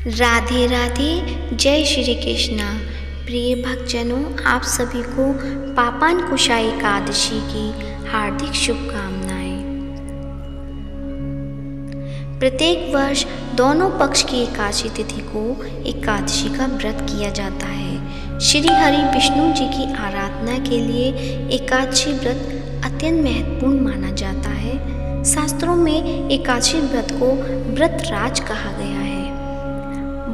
राधे राधे। जय श्री कृष्णा। प्रिय भक्तजनों, आप सभी को पापांकुशा एकादशी की हार्दिक शुभकामनाएं। प्रत्येक वर्ष दोनों पक्ष की एकादशी तिथि को एकादशी का व्रत किया जाता है। श्री हरि विष्णु जी की आराधना के लिए एकादशी व्रत अत्यंत महत्वपूर्ण माना जाता है। शास्त्रों में एकादशी व्रत को व्रतराज कहा गया है।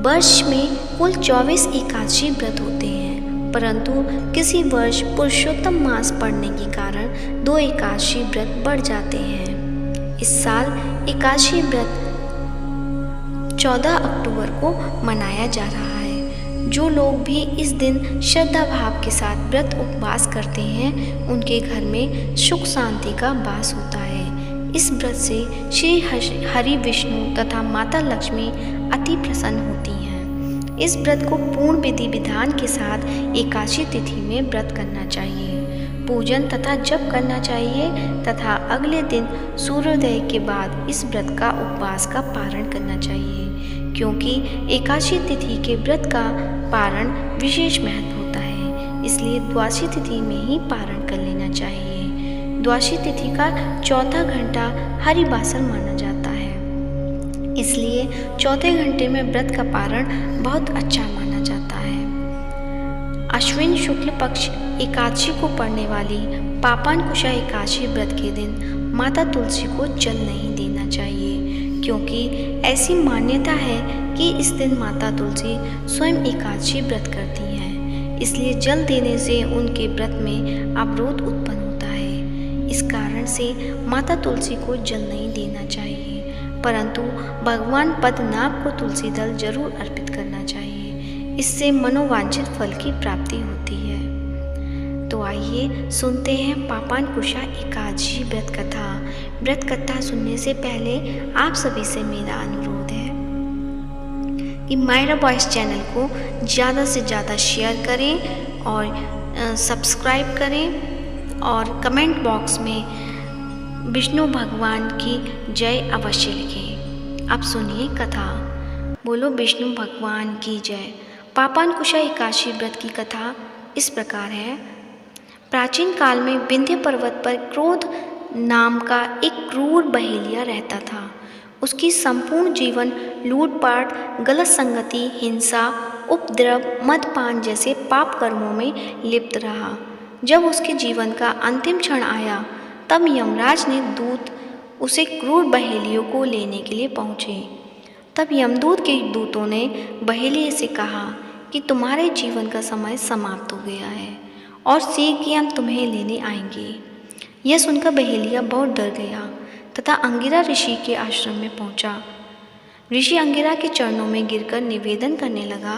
वर्ष में कुल 24 एकादशी व्रत होते हैं, परंतु किसी वर्ष पुरुषोत्तम मास पड़ने के कारण 2 एकादशी व्रत बढ़ जाते हैं। इस साल एकादशी व्रत 14 अक्टूबर को मनाया जा रहा है। जो लोग भी इस दिन श्रद्धा भाव के साथ व्रत उपवास करते हैं, उनके घर में सुख शांति का वास होता है। इस व्रत से श्री हरि विष्णु तथा माता लक्ष्मी अति प्रसन्न होती हैं। इस व्रत को पूर्ण विधि विधान के साथ एकादशी तिथि में व्रत करना चाहिए। पूजन तथा जप करना चाहिए तथा अगले दिन सूर्योदय के बाद इस व्रत का उपवास का पारण करना चाहिए, क्योंकि एकादशी तिथि के व्रत का पारण विशेष महत्व होता है। इसलिए द्वादशी तिथि में ही पारण कर लेना चाहिए। द्वादशी तिथि का चौथा घंटा हरिवासर माना जाता है, इसलिए चौथे घंटे में व्रत का पारण बहुत अच्छा माना जाता है। अश्विन शुक्ल पक्ष एकादशी को पड़ने वाली पापांकुशा एकादशी व्रत के दिन माता तुलसी को जल नहीं देना चाहिए, क्योंकि ऐसी मान्यता है कि इस दिन माता तुलसी स्वयं एकादशी व्रत करती हैं। इसलिए जल देने से उनके व्रत में अवरोध उत्पन्न होता है। इस कारण से माता तुलसी को जल नहीं देना चाहिए, परंतु भगवान पद्मनाभ को तुलसी दल जरूर अर्पित करना चाहिए। इससे मनोवांछित फल की प्राप्ति होती है। तो आइए सुनते हैं पापांकुशा एकादशी व्रत कथा। व्रत कथा सुनने से पहले आप सभी से मेरा अनुरोध है कि मायरा वॉइस चैनल को ज़्यादा से ज़्यादा शेयर करें और सब्सक्राइब करें और कमेंट बॉक्स में विष्णु भगवान की जय अवश्य लिखें। अब सुनिए कथा। बोलो विष्णु भगवान की जय। पापांकुशा एकादशी व्रत की कथा इस प्रकार है। प्राचीन काल में विंध्य पर्वत पर क्रोध नाम का एक क्रूर बहेलिया रहता था। उसकी संपूर्ण जीवन लूटपाट, गलत संगति, हिंसा, उपद्रव, मदपान जैसे पाप कर्मों में लिप्त रहा। जब उसके जीवन का अंतिम क्षण आया, तब यमराज ने दूत उसे क्रूर बहेलियों को लेने के लिए पहुँचे। तब यमदूत के दूतों ने बहेलिए से कहा कि तुम्हारे जीवन का समय समाप्त हो गया है और शीघ्र ही हम तुम्हें लेने आएंगे। यह सुनकर बहेलिया बहुत डर गया तथा अंगिरा ऋषि के आश्रम में पहुंचा। ऋषि अंगिरा के चरणों में गिरकर निवेदन करने लगा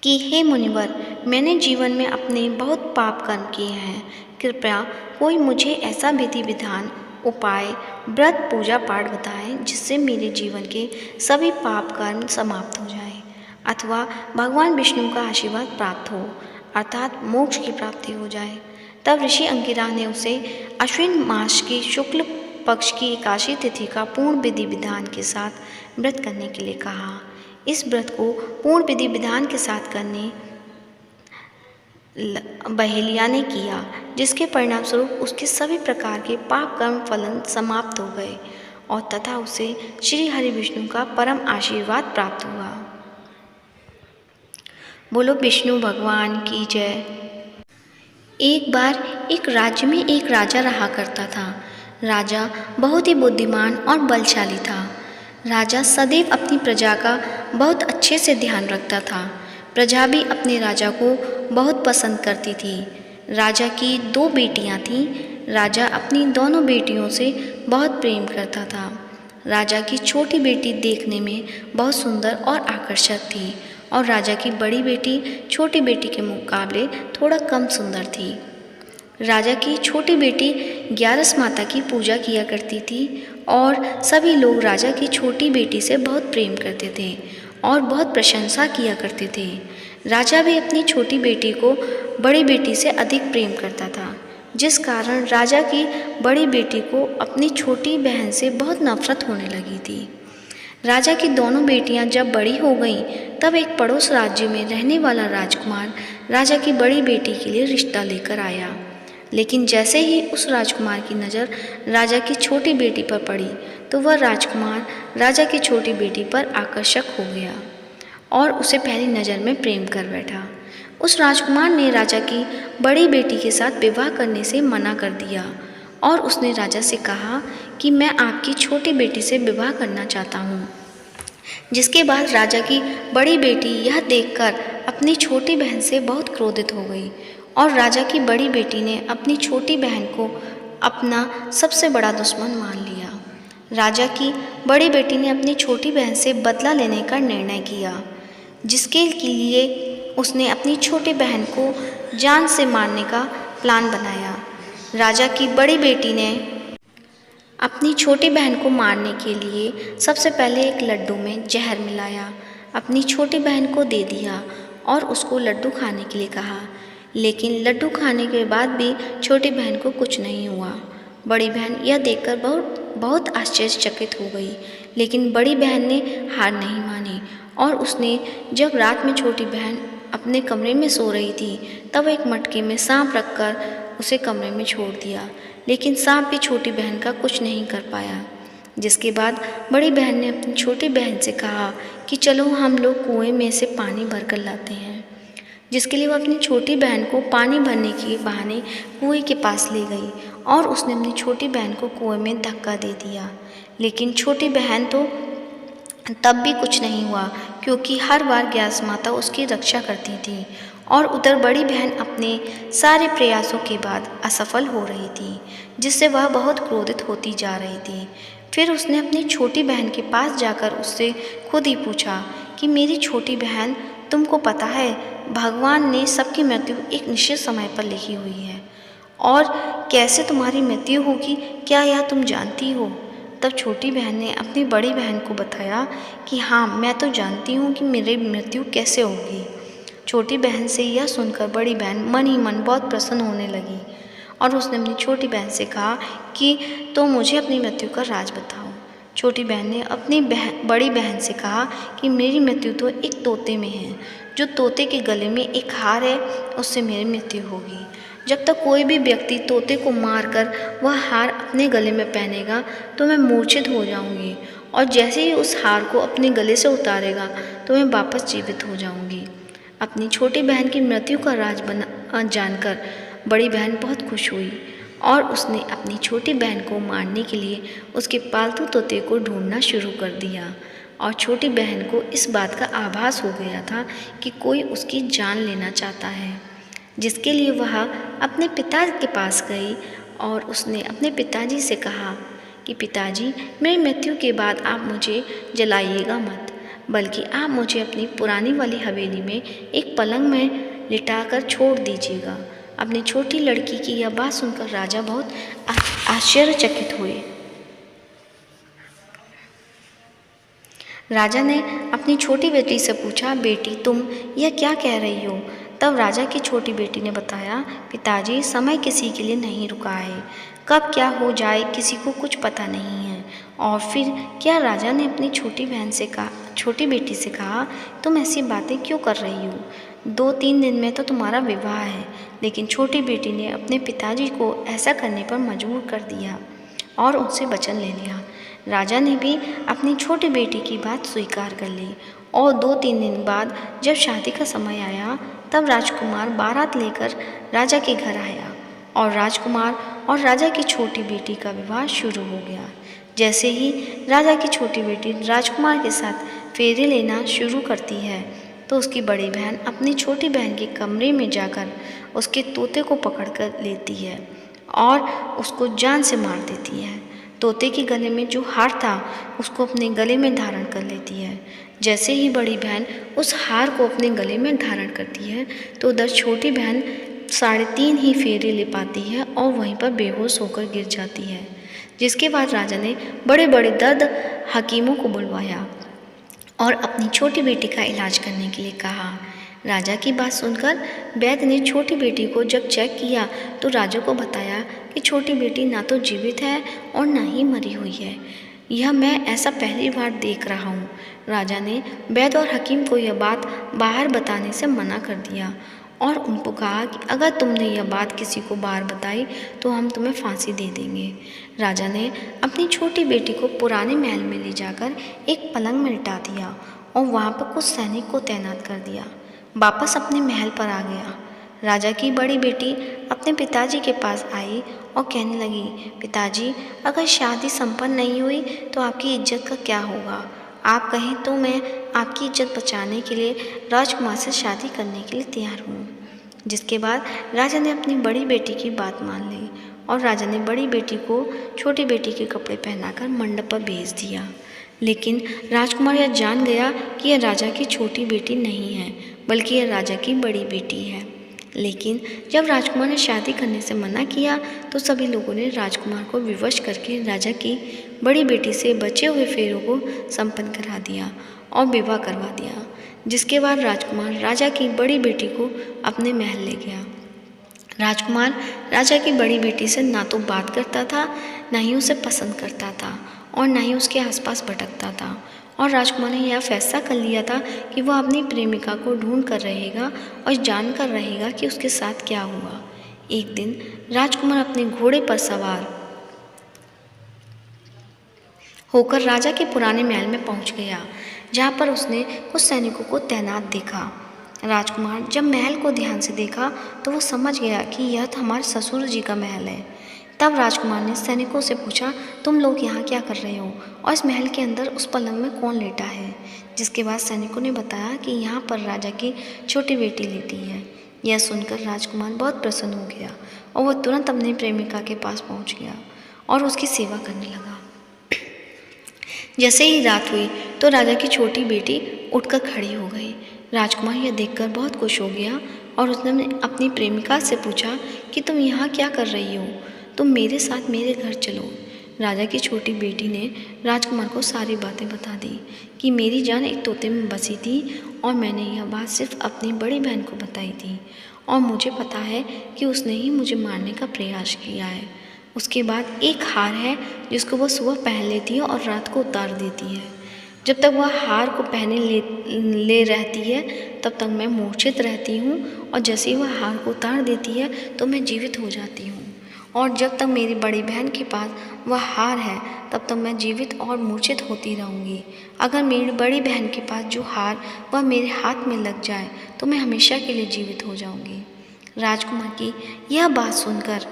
कि हे मुनिवर, मैंने जीवन में अपने बहुत पाप कर्म किए हैं। कृपया कोई मुझे ऐसा विधि विधान, उपाय, व्रत, पूजा पाठ बताएं जिससे मेरे जीवन के सभी पाप कर्म समाप्त हो जाएं, अथवा भगवान विष्णु का आशीर्वाद प्राप्त हो, अर्थात मोक्ष की प्राप्ति हो जाए। तब ऋषि अंगिरा ने उसे अश्विन मास की शुक्ल पक्ष की एकादशी तिथि का पूर्ण विधि विधान के साथ व्रत करने के लिए कहा। इस व्रत को पूर्ण विधि विधान के साथ करने बहेलिया ने किया, जिसके परिणाम स्वरूप उसके सभी प्रकार के पाप कर्म फलन समाप्त हो गए और तथा उसे श्री हरि विष्णु का परम आशीर्वाद प्राप्त हुआ। बोलो विष्णु भगवान की जय। एक बार एक राज्य में एक राजा रहा करता था। राजा बहुत ही बुद्धिमान और बलशाली था। राजा सदैव अपनी प्रजा का बहुत अच्छे से ध्यान रखता था। प्रजा भी अपने राजा को बहुत पसंद करती थी। राजा की 2 बेटियां थीं। राजा अपनी दोनों बेटियों से बहुत प्रेम करता था। राजा की छोटी बेटी देखने में बहुत सुंदर और आकर्षक थी और राजा की बड़ी बेटी छोटी बेटी के मुकाबले थोड़ा कम सुंदर थी। राजा की छोटी बेटी 11 माता की पूजा किया करती थी और सभी लोग राजा की छोटी बेटी से बहुत प्रेम करते थे और बहुत प्रशंसा किया करते थे। राजा भी अपनी छोटी बेटी को बड़ी बेटी से अधिक प्रेम करता था, जिस कारण राजा की बड़ी बेटी को अपनी छोटी बहन से बहुत नफरत होने लगी थी। राजा की दोनों बेटियां जब बड़ी हो गईं, तब एक पड़ोस राज्य में रहने वाला राजकुमार राजा की बड़ी बेटी के लिए रिश्ता लेकर आया। लेकिन जैसे ही उस राजकुमार की नज़र राजा की छोटी बेटी पर पड़ी, तो वह राजकुमार राजा की छोटी बेटी पर आकर्षक हो गया और उसे पहली नज़र में प्रेम कर बैठा। उस राजकुमार ने राजा की बड़ी बेटी के साथ विवाह करने से मना कर दिया और उसने राजा से कहा कि मैं आपकी छोटी बेटी से विवाह करना चाहता हूँ। जिसके बाद राजा की बड़ी बेटी यह देखकर अपनी छोटी बहन से बहुत क्रोधित हो गई और राजा की बड़ी बेटी ने अपनी छोटी बहन को अपना सबसे बड़ा दुश्मन मान लिया। राजा की बड़ी बेटी ने अपनी छोटी बहन से बदला लेने का निर्णय किया, जिसके लिए उसने अपनी छोटी बहन को जान से मारने का प्लान बनाया। राजा की बड़ी बेटी ने अपनी छोटी बहन को मारने के लिए सबसे पहले एक लड्डू में जहर मिलाया, अपनी छोटी बहन को दे दिया और उसको लड्डू खाने के लिए कहा। लेकिन लड्डू खाने के बाद भी छोटी बहन को कुछ नहीं हुआ। बड़ी बहन यह देखकर बहुत आश्चर्यचकित हो गई, लेकिन बड़ी बहन ने हार नहीं मानी और उसने जब रात में छोटी बहन अपने कमरे में सो रही थी, तब एक मटके में सांप रखकर उसे कमरे में छोड़ दिया। लेकिन सांप भी छोटी बहन का कुछ नहीं कर पाया। जिसके बाद बड़ी बहन ने अपनी छोटी बहन से कहा कि चलो हम लोग कुएं में से पानी भर कर लाते हैं। जिसके लिए वह अपनी छोटी बहन को पानी भरने के बहाने कुएं के पास ले गई और उसने अपनी छोटी बहन को कुएं में धक्का दे दिया। लेकिन छोटी बहन तो तब भी कुछ नहीं हुआ, क्योंकि हर बार ग्यास माता उसकी रक्षा करती थी और उधर बड़ी बहन अपने सारे प्रयासों के बाद असफल हो रही थी, जिससे वह बहुत क्रोधित होती जा रही थी। फिर उसने अपनी छोटी बहन के पास जाकर उससे खुद ही पूछा कि मेरी छोटी बहन, तुमको पता है भगवान ने सबकी मृत्यु एक निश्चित समय पर लिखी हुई है, और कैसे तुम्हारी मृत्यु होगी क्या यह तुम जानती हो? तब छोटी बहन ने अपनी बड़ी बहन को बताया कि हाँ, मैं तो जानती हूँ कि मेरी मृत्यु कैसे होगी। छोटी बहन से यह सुनकर बड़ी बहन मन ही मन बहुत प्रसन्न होने लगी और उसने अपनी छोटी बहन से कहा कि तो मुझे अपनी मृत्यु का राज बताओ। छोटी बहन ने अपनी बड़ी बहन से कहा कि मेरी मृत्यु तो एक तोते में है, जो तोते के गले में एक हार है, उससे मेरी मृत्यु होगी। जब तक कोई भी व्यक्ति तोते को मारकर वह हार अपने गले में पहनेगा तो मैं मूर्छित हो जाऊंगी, और जैसे ही उस हार को अपने गले से उतारेगा तो मैं वापस जीवित हो जाऊंगी। अपनी छोटी बहन की मृत्यु का राज जानकर बड़ी बहन बहुत खुश हुई और उसने अपनी छोटी बहन को मारने के लिए उसके पालतू तोते को ढूंढना शुरू कर दिया। और छोटी बहन को इस बात का आभास हो गया था कि कोई उसकी जान लेना चाहता है, जिसके लिए वह अपने पिता के पास गई और उसने अपने पिताजी से कहा कि पिताजी, मेरी मृत्यु के बाद आप मुझे जलाइएगा मत, बल्कि आप मुझे अपनी पुरानी वाली हवेली में एक पलंग में लिटाकर छोड़ दीजिएगा। अपनी छोटी लड़की की यह बात सुनकर राजा बहुत आश्चर्यचकित हुए। राजा ने अपनी छोटी बेटी से पूछा, बेटी तुम यह क्या कह रही हो? तब राजा की छोटी बेटी ने बताया, पिताजी, समय किसी के लिए नहीं रुका है, कब क्या हो जाए किसी को कुछ पता नहीं है। और फिर क्या राजा ने अपनी छोटी बेटी से कहा, तुम ऐसी बातें क्यों कर रही हो? 2-3 दिन में तो तुम्हारा विवाह है। लेकिन छोटी बेटी ने अपने पिताजी को ऐसा करने पर मजबूर कर दिया और उनसे वचन ले लिया। राजा ने भी अपनी छोटी बेटी की बात स्वीकार कर ली और 2-3 दिन बाद जब शादी का समय आया, तब राजकुमार बारात लेकर राजा के घर आया और राजकुमार और राजा की छोटी बेटी का विवाह शुरू हो गया। जैसे ही राजा की छोटी बेटी राजकुमार के साथ फेरे लेना शुरू करती है, तो उसकी बड़ी बहन अपनी छोटी बहन के कमरे में जाकर उसके तोते को पकड़कर लेती है और उसको जान से मार देती है। तोते के गले में जो हार था उसको अपने गले में धारण कर लेती है। जैसे ही बड़ी बहन उस हार को अपने गले में धारण करती है, तो उधर छोटी बहन 3.5 ही फेरे ले पाती है और वहीं पर बेहोश होकर गिर जाती है। जिसके बाद राजा ने बड़े बड़े दर्द हकीमों को बुलवाया और अपनी छोटी बेटी का इलाज करने के लिए कहा। राजा की बात सुनकर वैद्य ने छोटी बेटी को जब चेक किया तो राजा को बताया कि छोटी बेटी ना तो जीवित है और ना ही मरी हुई है। यह मैं ऐसा पहली बार देख रहा हूँ। राजा ने वैद्य और हकीम को यह बात बाहर बताने से मना कर दिया और उनको कहा कि अगर तुमने यह बात किसी को बाहर बताई तो हम तुम्हें फांसी दे देंगे। राजा ने अपनी छोटी बेटी को पुराने महल में ले जाकर एक पलंग में लिटा दिया और वहाँ पर कुछ सैनिक को तैनात कर दिया। वापस अपने महल पर आ गया। राजा की बड़ी बेटी अपने पिताजी के पास आई और कहने लगी, पिताजी, अगर शादी संपन्न नहीं हुई तो आपकी इज्जत का क्या होगा? आप कहें तो मैं आपकी इज्जत बचाने के लिए राजकुमार से शादी करने के लिए तैयार हूँ। जिसके बाद राजा ने अपनी बड़ी बेटी की बात मान ली और राजा ने बड़ी बेटी को छोटी बेटी के कपड़े पहनाकर मंडप पर भेज दिया। लेकिन राजकुमार यह जान गया कि यह राजा की छोटी बेटी नहीं है, बल्कि यह राजा की बड़ी बेटी है। लेकिन जब राजकुमार ने शादी करने से मना किया तो सभी लोगों ने राजकुमार को विवश करके राजा की बड़ी बेटी से बचे हुए फेरों को संपन्न करा दिया और विवाह करवा दिया। जिसके बाद राजकुमार राजा की बड़ी बेटी को अपने महल ले गया। राजकुमार राजा की बड़ी बेटी से ना तो बात करता था, ना ही उसे पसंद करता था और ना ही उसके आसपास भटकता था। और राजकुमार ने यह फैसला कर लिया था कि वह अपनी प्रेमिका को ढूंढ कर रहेगा और जान कर रहेगा कि उसके साथ क्या हुआ। एक दिन राजकुमार अपने घोड़े पर सवार होकर राजा के पुराने महल में पहुंच गया, जहां पर उसने कुछ सैनिकों को तैनात देखा। राजकुमार जब महल को ध्यान से देखा तो वो समझ गया कि यह तो हमारे ससुर जी का महल है। तब राजकुमार ने सैनिकों से पूछा, तुम लोग यहाँ क्या कर रहे हो और इस महल के अंदर उस पलंग में कौन लेटा है? जिसके बाद सैनिकों ने बताया कि यहाँ पर राजा की छोटी बेटी लेटी है। यह सुनकर राजकुमार बहुत प्रसन्न हो गया और वह तुरंत अपनी प्रेमिका के पास पहुँच गया और उसकी सेवा करने लगा। जैसे ही रात हुई तो राजा की छोटी बेटी उठकर खड़ी हो गई। राजकुमार यह देखकर बहुत खुश हो गया और उसने अपनी प्रेमिका से पूछा कि तुम यहाँ क्या कर रही हो? तुम मेरे साथ मेरे घर चलो। राजा की छोटी बेटी ने राजकुमार को सारी बातें बता दी कि मेरी जान एक तोते में बसी थी और मैंने यह बात सिर्फ अपनी बड़ी बहन को बताई थी और मुझे पता है कि उसने ही मुझे मारने का प्रयास किया है। उसके बाद एक हार है जिसको वह सुबह पहन लेती है और रात को उतार देती है। जब तक वह हार को पहने ले रहती है तब तक मैं मूर्छित रहती हूँ और जैसे ही वह हार को उतार देती है तो मैं जीवित हो जाती हूँ। और जब तक मेरी बड़ी बहन के पास वह हार है तब तक मैं जीवित और मूर्छित होती रहूँगी। अगर मेरी बड़ी बहन के पास जो हार वह मेरे हाथ में लग जाए तो मैं हमेशा के लिए जीवित हो जाऊँगी। राजकुमार की यह बात सुनकर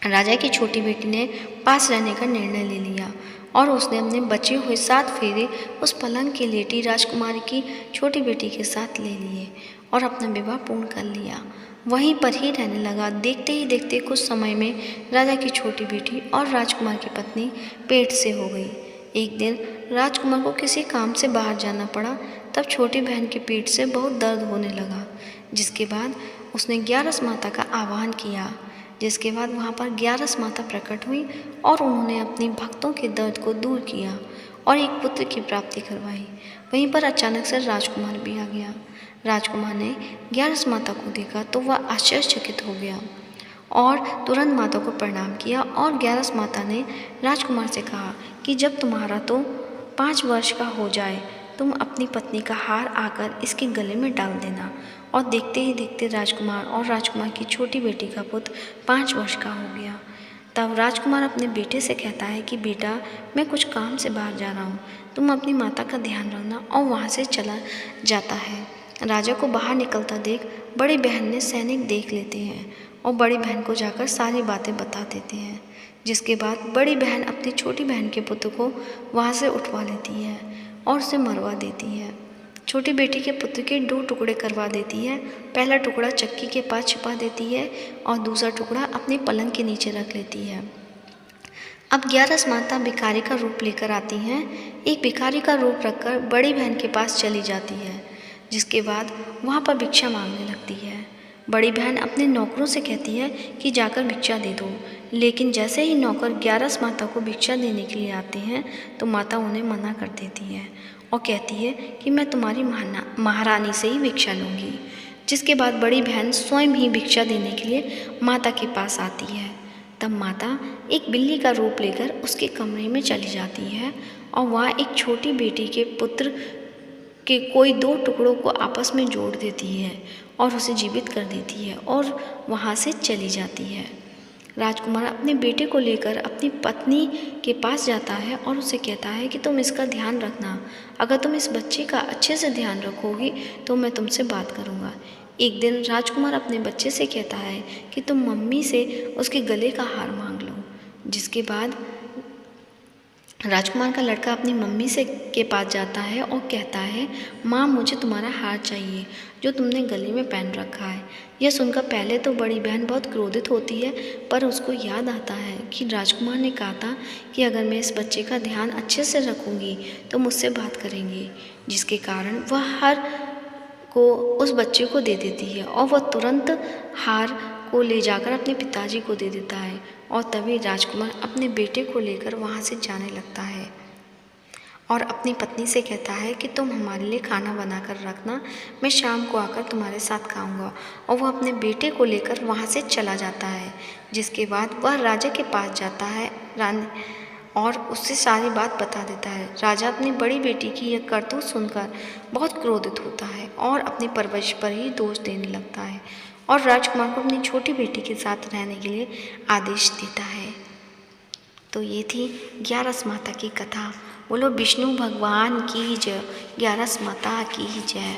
राजा की छोटी बेटी ने पास रहने का निर्णय ले लिया और उसने अपने बचे हुए 7 फेरे उस पलंग के लेटी राजकुमारी की छोटी बेटी के साथ ले लिए और अपना विवाह पूर्ण कर लिया। वहीं पर ही रहने लगा। देखते ही देखते कुछ समय में राजा की छोटी बेटी और राजकुमार की पत्नी पेट से हो गई। एक दिन राजकुमार को किसी काम से बाहर जाना पड़ा। तब छोटी बहन के पेट से बहुत दर्द होने लगा। जिसके बाद उसने 11 माता का आह्वान किया। जिसके बाद वहाँ पर 11 माता प्रकट हुई और उन्होंने अपने भक्तों के दर्द को दूर किया और एक पुत्र की प्राप्ति करवाई। वहीं पर अचानक से राजकुमार भी आ गया। राजकुमार ने 11 माता को देखा तो वह आश्चर्यचकित हो गया और तुरंत माता को प्रणाम किया और 11 माता ने राजकुमार से कहा कि जब तुम्हारा तो 5 वर्ष का हो जाए तुम अपनी पत्नी का हार आकर इसके गले में डाल देना। और देखते ही देखते राजकुमार और राजकुमार की छोटी बेटी का पुत्र 5 वर्ष का हो गया। तब राजकुमार अपने बेटे से कहता है कि बेटा, मैं कुछ काम से बाहर जा रहा हूँ, तुम अपनी माता का ध्यान रखना, और वहाँ से चला जाता है। राजा को बाहर निकलता देख बड़ी बहन ने सैनिक देख लेते हैं और बड़ी बहन को जाकर सारी बातें बता देते हैं। जिसके बाद बड़ी बहन अपनी छोटी बहन के पुत्र को वहाँ से उठवा लेती है और उसे मरवा देती है। छोटी बेटी के पुत्र के 2 टुकड़े करवा देती है। पहला टुकड़ा चक्की के पास छिपा देती है और दूसरा टुकड़ा अपने पलंग के नीचे रख लेती है। अब 11 माता भिखारी का रूप लेकर आती हैं। एक भिखारी का रूप रखकर बड़ी बहन के पास चली जाती है। जिसके बाद वहाँ पर भिक्षा मांगने लगती है। बड़ी बहन अपने नौकरों से कहती है कि जाकर भिक्षा दे दो, लेकिन जैसे ही नौकर 11 माता को भिक्षा देने के लिए आते हैं तो माता उन्हें मना कर देती है और कहती है कि मैं तुम्हारी महारानी से ही भिक्षा लूँगी। जिसके बाद बड़ी बहन स्वयं ही भिक्षा देने के लिए माता के पास आती है। तब माता एक बिल्ली का रूप लेकर उसके कमरे में चली जाती है और वहाँ एक छोटी बेटी के पुत्र के कोई दो टुकड़ों को आपस में जोड़ देती है और उसे जीवित कर देती है और वहाँ से चली जाती है। राजकुमार अपने बेटे को लेकर अपनी पत्नी के पास जाता है और उसे कहता है कि तुम इसका ध्यान रखना, अगर तुम इस बच्चे का अच्छे से ध्यान रखोगी तो मैं तुमसे बात करूँगा। एक दिन राजकुमार अपने बच्चे से कहता है कि तुम मम्मी से उसके गले का हार मांग लो। जिसके बाद राजकुमार का लड़का अपनी मम्मी से के पास जाता है और कहता है, माँ मुझे तुम्हारा हार चाहिए जो तुमने गले में पहन रखा है। यह सुनकर पहले तो बड़ी बहन बहुत क्रोधित होती है, पर उसको याद आता है कि राजकुमार ने कहा था कि अगर मैं इस बच्चे का ध्यान अच्छे से रखूँगी तो मुझसे बात करेंगे, जिसके कारण वह हार को उस बच्चे को दे देती है और वह तुरंत हार को ले जाकर अपने पिताजी को दे देता है और तभी राजकुमार अपने बेटे को लेकर वहाँ से जाने लगता है और अपनी पत्नी से कहता है कि तुम हमारे लिए खाना बना कर रखना, मैं शाम को आकर तुम्हारे साथ खाऊंगा। और वह अपने बेटे को लेकर वहाँ से चला जाता है। जिसके बाद वह राजा के पास जाता है और उससे सारी बात बता देता है। राजा अपनी बड़ी बेटी की यह करतूत सुनकर बहुत क्रोधित होता है और अपनी परवरिश पर ही दोष देने लगता है और राजकुमार को अपनी छोटी बेटी के साथ रहने के लिए आदेश देता है। तो ये थी 11 माता की कथा। बोलो विष्णु भगवान की जय, 11 माता की जय।